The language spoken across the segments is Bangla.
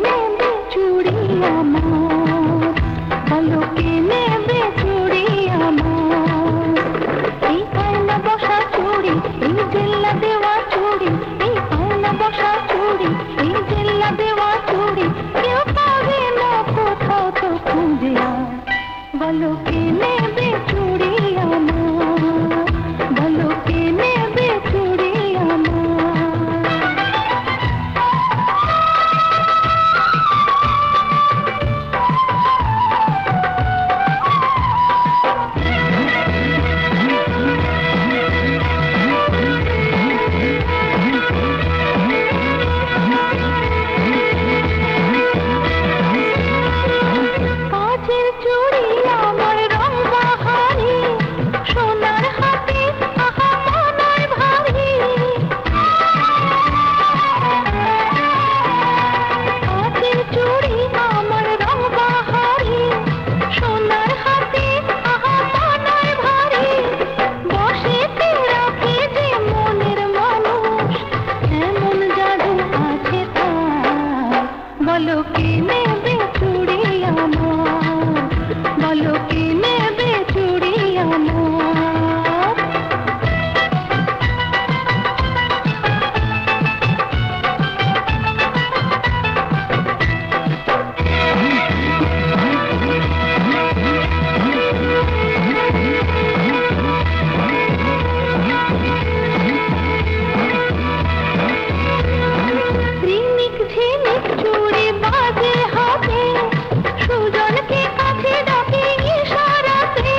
নেবে চুড়ি আমার, বলো কে নেবে চুড়ি আমার। এই আয়না বসা চুড়ি, এই জেল্লা দেওয়া চুড়ি, এই আয়না বসা চুড়ি, এই জেল্লা দেওয়া চুড়ি, কেউ পাবে না কোথাও তো খুঁজে আর। বলো কে নেবে চুড়ি আমার, বলো কে নেবে চুড়ি আমার। কাচের চুড়ি আমার রং বাহারি, সোনার হাতে আহা মনায় ভারী। কাচের চুড়ি আমার রং বাহারি, সোনার হাতে আহা মনায় ভারী। বসেতে রাখে যে মনের মানুষ, এমন জাদু আছে তার। বলো কে নেবে চুড়ি আমার, বলো কে নেবে চুড়ি আমার। ঝিনিক ঝিনিক চুড়ি বাজে হাতে, সুজনকে কাছে ডাকে ইশারাতে।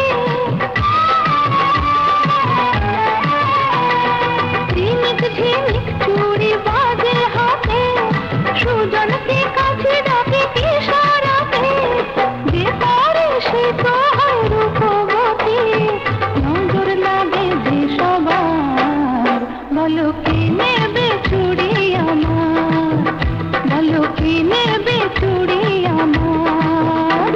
ঝিনিক ঝিনিক চুড়ি বাজে হাতে, সুজনকে কাছে ডাকে ইশারাতে। যে পারে সে তো হয় রূপবতী, নজর লাগে যে সবার। বলো কে নেবে চুড়ি আমার, বলো কে নেবে চুড়ি আমার।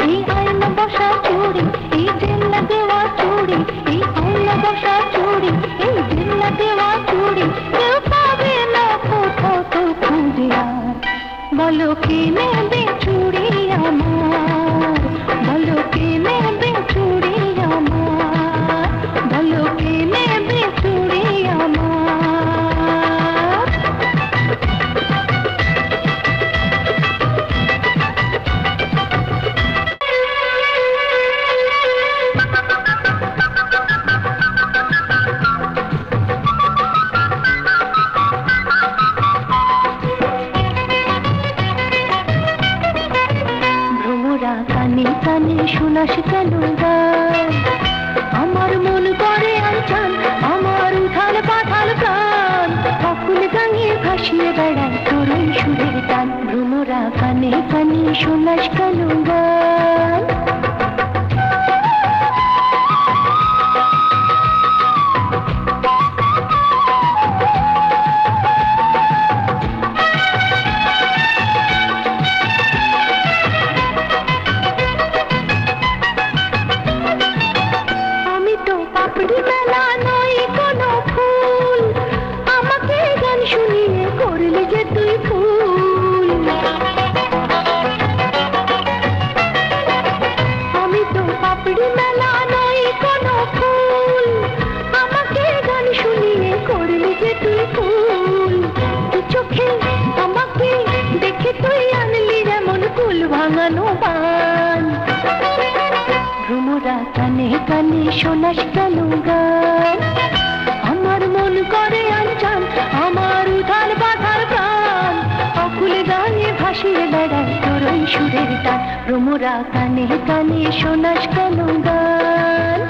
এই আয়না বসা চুড়ি, এই জেল্লা দেওয়া চুড়ি, এই আয়না বসা চুড়ি, এই জেল্লা দেওয়া চুড়ি, কেউ পাবে না কোথাও তো খুঁজে আর। বলো কে নেবে চুড়ি আমার, বলো কে নেবে চুড়ি আমার, বলো কে নেবে চুড়ি আমার। ভ্রমরা কানে কানে শোনাস কেন গান, আমার মন করে আনচান, আমার উথাল পাথাল প্রাণ। অকুল গাঙে ভাসিয়ে বেড়ায় তোরই সুরের টান। ভ্রমরা কানে কানে শোনাস কেন গান। আমি তো পাপড়ি মেলা নই কোনো ফুল, আমাকে গান শুনিয়ে করলি যে তুই ফুল। আমি তো পাপড়ি মেলা নই কোনো ফুল, আমাকে গান শুনিয়ে করলি যে তুই ফুল। তুই চোখে আমাকে দেখে তুই আনলি যেমন কুল ভাঙানো বান। ভ্রমরা কানে কানে শোনাস কেন গান, আমার মন করে আনচান, আমার উথাল পাথাল প্রাণ। অকুল গানে ভাসিয়ে বেড়ায় তোরই সুরের টান। ভ্রমরা কানে কানে শোনাস কেন গান।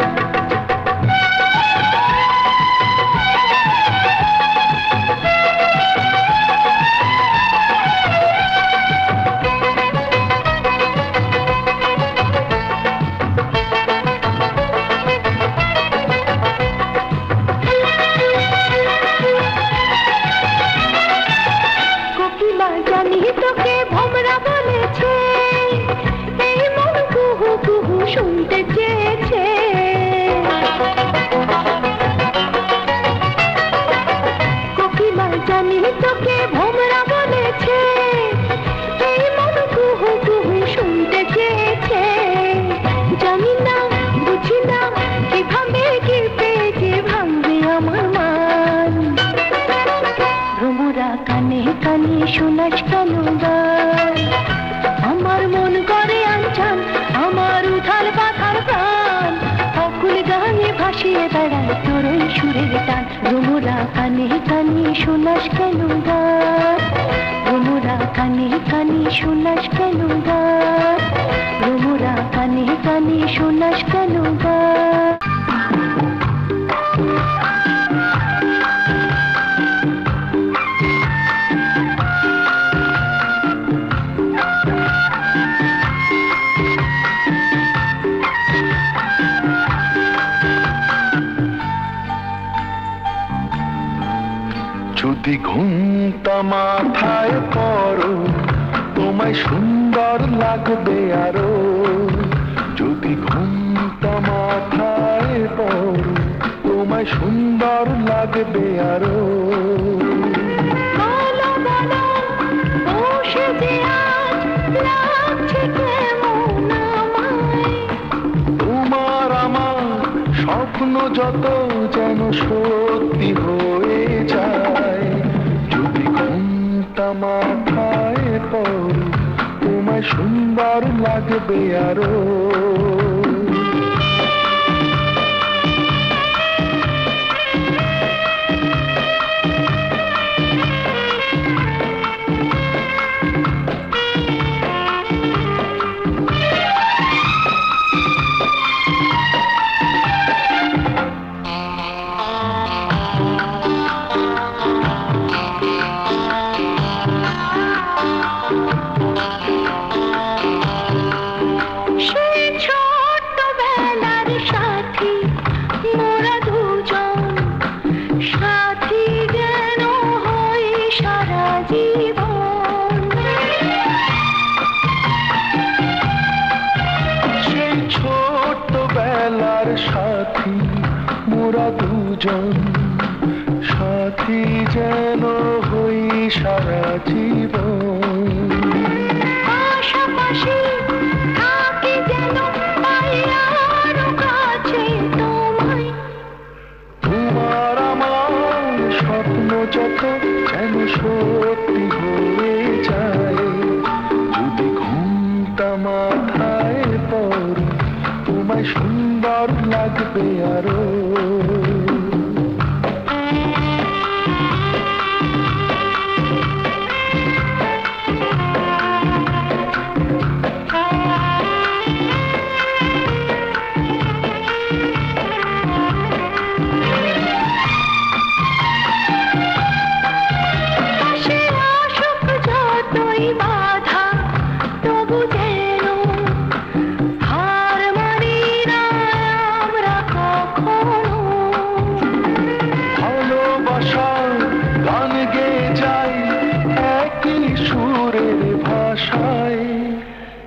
কোকিলা জানি তোকে ভোমরা বলেছে, এই মন কুহু কুহু শুনতে চেয়েছে। বেড়ায় তোর ওই সুরের টান। রুমুরা কানে কানে শোনাস কেন গান, রুমুরা কানে কানে শোনাস কেন গান, রুমুরা কানে কানে শোনাস কেন গান। যদি ঘুমটা মাথায় পড়ো তোমায় সুন্দর লাগবে আরো, যদি ঘুমটা মাথায় পড়ো তোমায় সুন্দর লাগবে আরো। তোমার আমার স্বপ্ন যত যেন সত্যি হয়ে যায়, যদি ঘুমটা মাথায় পড়ো তোমায় সুন্দর লাগবে আরো। ছোটবেলার সাথী মোরা দুজন, সাথী যেন হই সারা জীবন। পাশাপাশি থাকি যেন পাই আরো কাছে তোমায়, তোমার আমার স্বপ্ন যত যেন সত্যি হয়ে যায়, যদি ঘুমটা মাথায় পড়ো তোমায় সুন্দর লাগবে আরো।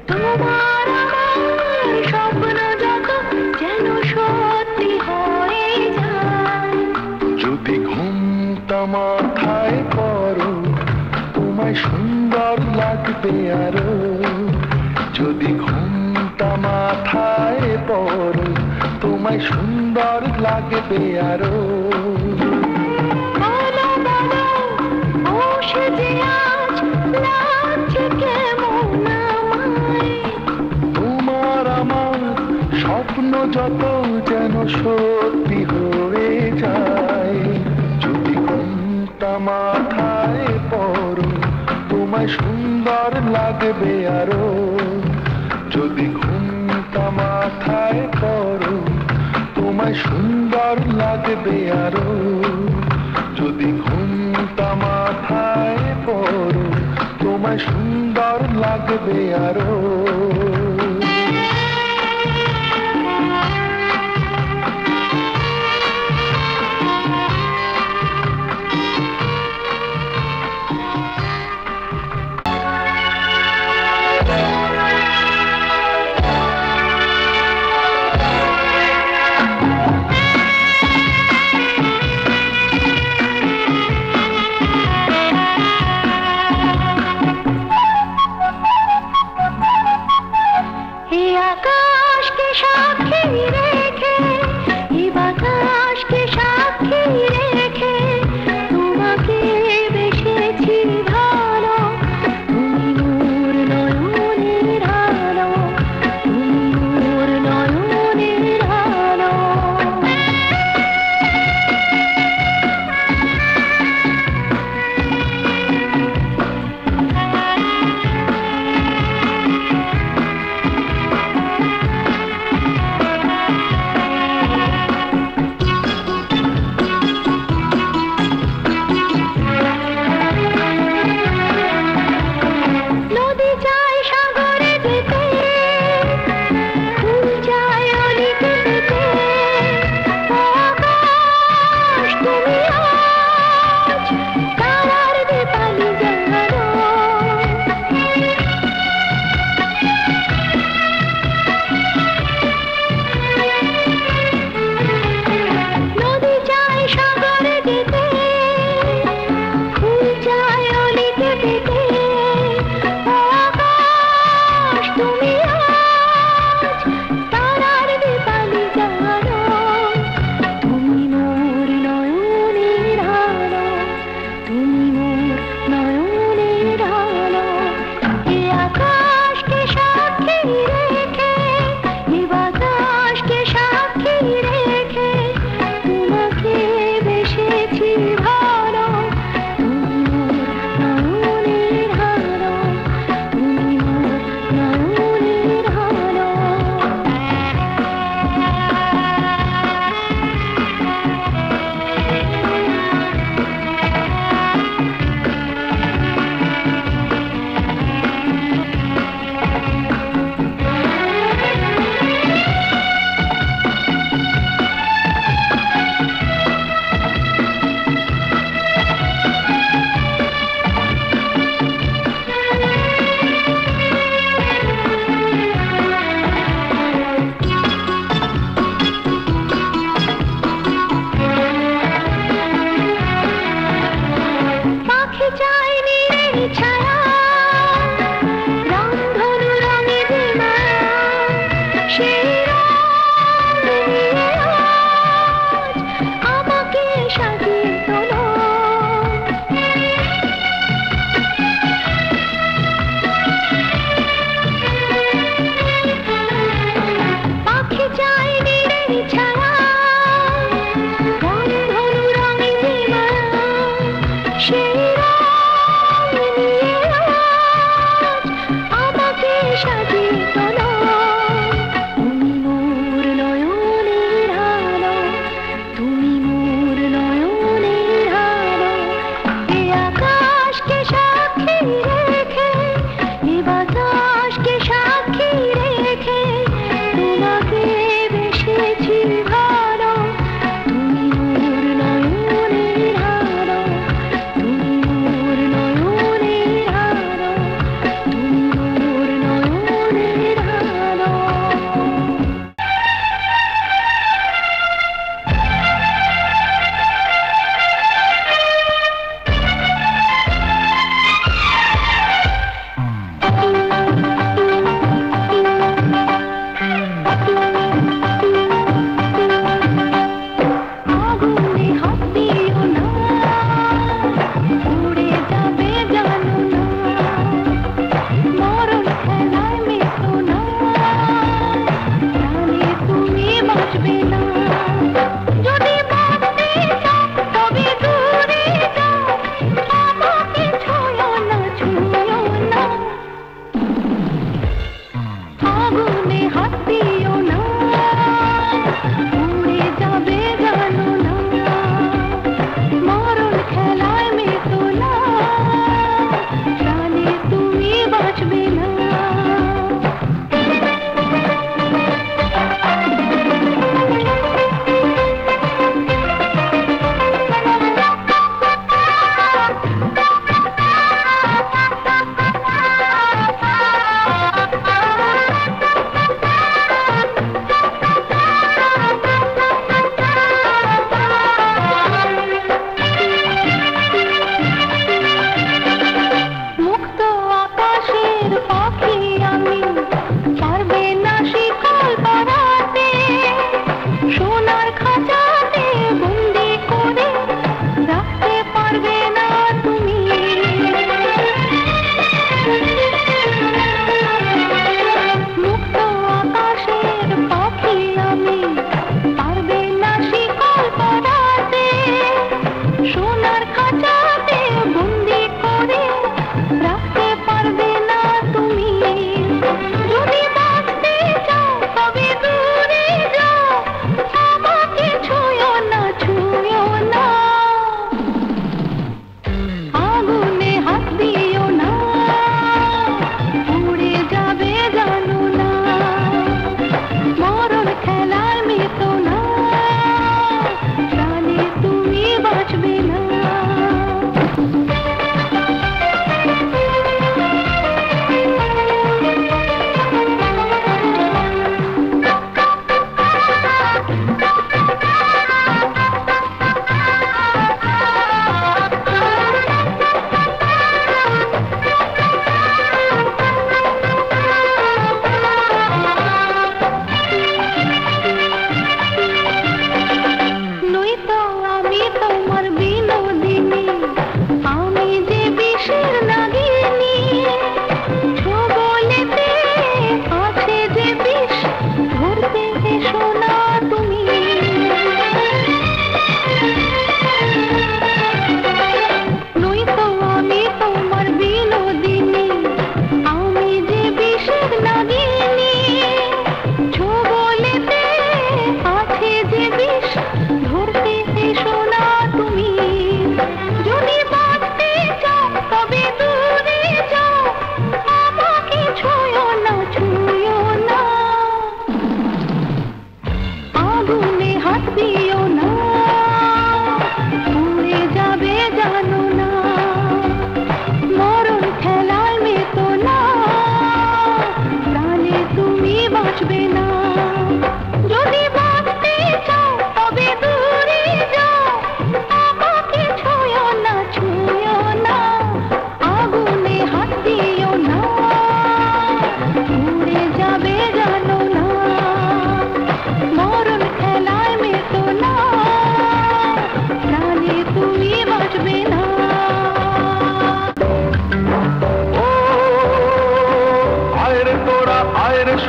তোমার আমার স্বপ্ন যত যেন সত্যি হয়ে যায়, যদি ঘুমটা মাথায় পড়ো তোমায় সুন্দর লাগবে আরো, যদি ঘুমটা মাথায় পড়ো তোমায় সুন্দর লাগবে আরো। তোমার আমার স্বপ্ন যত যেন সত্যি হয়ে যায়, যদি ঘুমটা মাথায় পড়ো তোমায় সুন্দর লাগবে আরো, যদি ঘুমটা মাথায় পড়ো তোমায় সুন্দর লাগবে আরো, যদি ঘুমটা মাথায় পড়ো তোমায় সুন্দর লাগবে আরো। নদী যায় সাগরে যেতে, ফুল যায় অলিতে যেতে, আকাশ তুমি আজ তারার দীপালি জ্বালো। নদী যায় সাগরে যেতে, ফুল যায় অলিতে যেতে, আকাশ বাঁচবে না। যদি বাঁচতে চাও তবে দূরে যাও, আমাকে ছুঁয়ো না, ছুঁয়ো না, আগুনে হাত দিও না, উড়ে যাবে জানো না, মরণ খেলায় মেতো না, প্রাণে তুমি বাঁচবে না।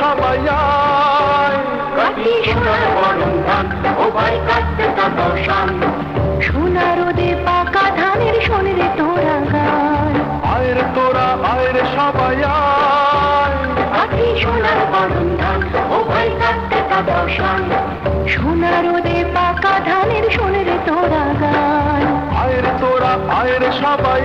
সবাই কাটি সোনার বরণ ধান, ও ভাই কাটতে কাটো শান। সোনা রোদে পাকা ধানের শোনে রে তোরা গান। আয়ের তোরা আয়ের সবাই কাটি সোনার বরণ ধান, ও ভাই কাটতে কাটো শান। সোনা রোদে পাকা ধানের শোনে রে তোরা গান। আয়ের তোরা আয়ের সবাই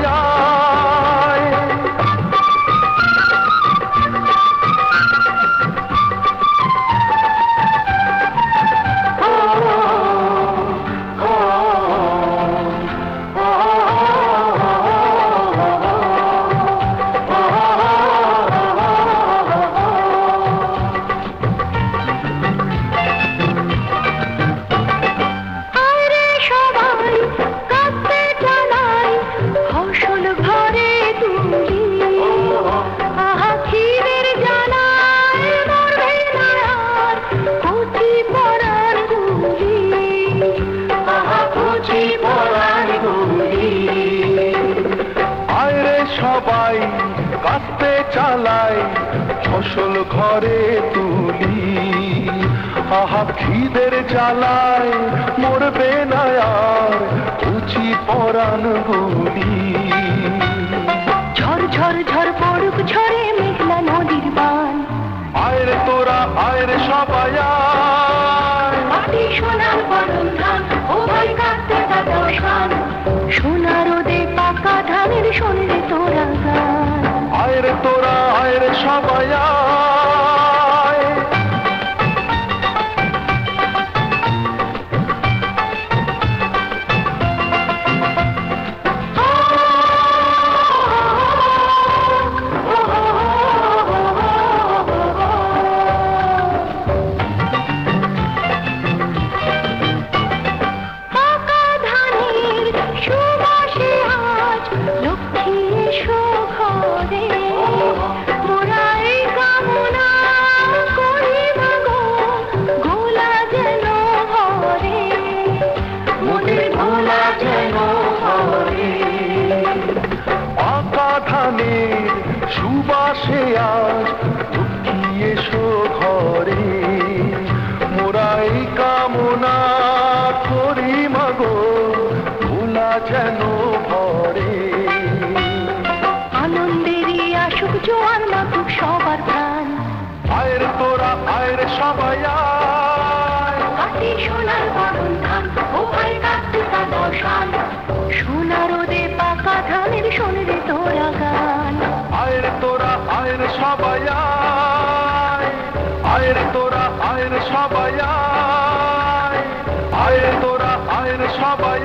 সবাই কাস্তে চালাই, ফসল ঘরে তুলি, আহা খিদের জ্বালায় মরবে না আর উচি পরাণ গুলি। ঝড় ঝড় ঝড় পড়ুক ঝড়ে মেঘলা নদীর বান। আয়ের তোরা আয়ের সবাই কাটি সোনার বরণ ধান, ও ভাই কাটতে কাটো শান। সোনা রোদে পাকা ধানের শোনে রে তোরা গান। আয়ের তোরা আয়ের সবাই সুবাসে আজ লক্ষ্মী এসো ঘরে, মোরাই কামনা করি মাগো ভোলা যেন ভরে। আনন্দেরই আসুক জোয়ার লাগুক সবার প্রাণ। আয়ের তোরা আয়ের সবাই কাটি সোনার বরণ ধান, ও ভাই কাটতে কাটো শান। সোনা রোদে পাকা ধানের শোনে রে তোরা গান। আয়ের তোরা আয়ের সবাই আয়ের তোরা আয়ের সবাই আয়ের তোরা আয়ের সবাই